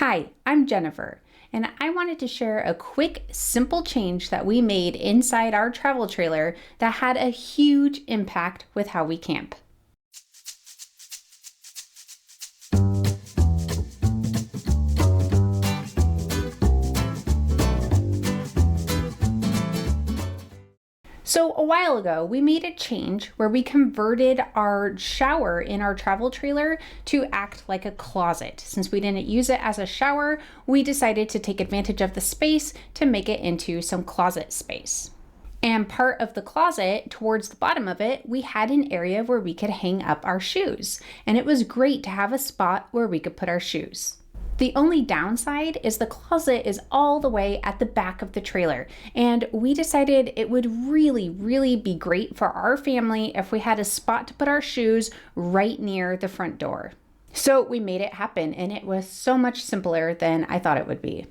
Hi, I'm Jennifer, and I wanted to share a quick, simple change that we made inside our travel trailer that had a huge impact with how we camp. So a while ago, we made a change where we converted our shower in our travel trailer to act like a closet. Since we didn't use it as a shower, we decided to take advantage of the space to make it into some closet space. And part of the closet, towards the bottom of it, we had an area where we could hang up our shoes. And it was great to have a spot where we could put our shoes. The only downside is the closet is all the way at the back of the trailer, and we decided it would really be great for our family if we had a spot to put our shoes right near the front door. So we made it happen, and it was so much simpler than I thought it would be.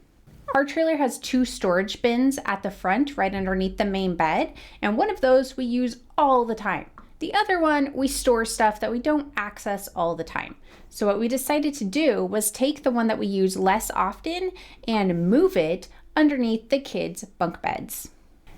Our trailer has 2 storage bins at the front right underneath the main bed, and one of those we use all the time. The other one, we store stuff that we don't access all the time. So what we decided to do was take the one that we use less often and move it underneath the kids' bunk beds.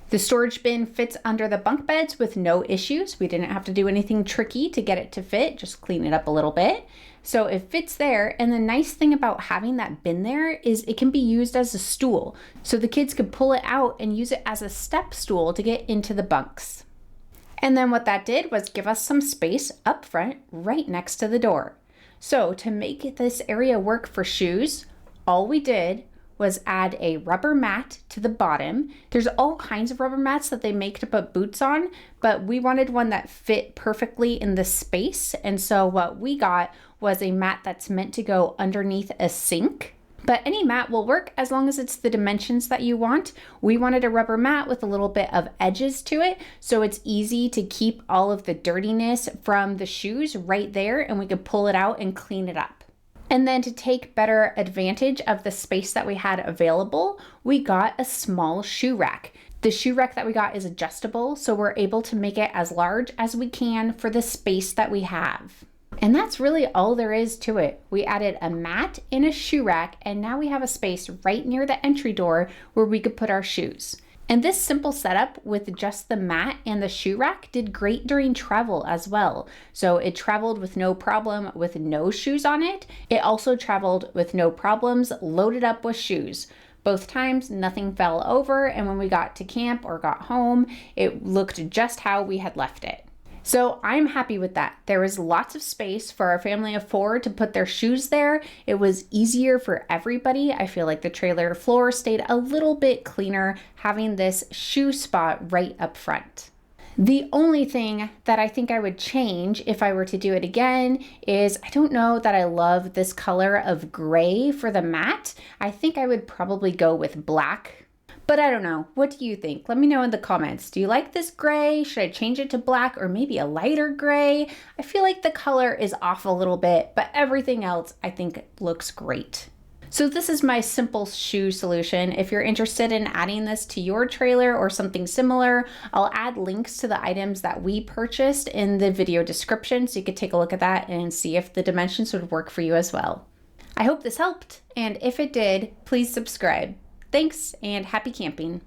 The storage bin fits under the bunk beds with no issues. We didn't have to do anything tricky to get it to fit, just clean it up a little bit. So it fits there, and the nice thing about having that bin there is it can be used as a stool. So the kids could pull it out and use it as a step stool to get into the bunks. And then what that did was give us some space up front right next to the door. So to make this area work for shoes, all we did was add a rubber mat to the bottom. There's all kinds of rubber mats that they make to put boots on, but we wanted one that fit perfectly in the space. And so what we got was a mat that's meant to go underneath a sink. But any mat will work as long as it's the dimensions that you want. We wanted a rubber mat with a little bit of edges to it, so it's easy to keep all of the dirtiness from the shoes right there, and we could pull it out and clean it up. And then to take better advantage of the space that we had available, we got a small shoe rack. The shoe rack that we got is adjustable, so we're able to make it as large as we can for the space that we have. And that's really all there is to it. We added a mat and a shoe rack, and now we have a space right near the entry door where we could put our shoes. And this simple setup with just the mat and the shoe rack did great during travel as well. So it traveled with no problem with no shoes on it. It also traveled with no problems loaded up with shoes. Both times, nothing fell over, and when we got to camp or got home, it looked just how we had left it. So I'm happy with that. There was lots of space for our family of 4 to put their shoes there. It was easier for everybody. I feel like the trailer floor stayed a little bit cleaner having this shoe spot right up front. The only thing that I think I would change if I were to do it again is I don't know that I love this color of gray for the mat. I think I would probably go with black. But I don't know. What do you think? Let me know in the comments. Do you like this gray? Should I change it to black or maybe a lighter gray? I feel like the color is off a little bit, but everything else I think looks great. So this is my simple shoe solution. If you're interested in adding this to your trailer or something similar, I'll add links to the items that we purchased in the video description so you could take a look at that and see if the dimensions would work for you as well. I hope this helped, and if it did, please subscribe. Thanks, and happy camping.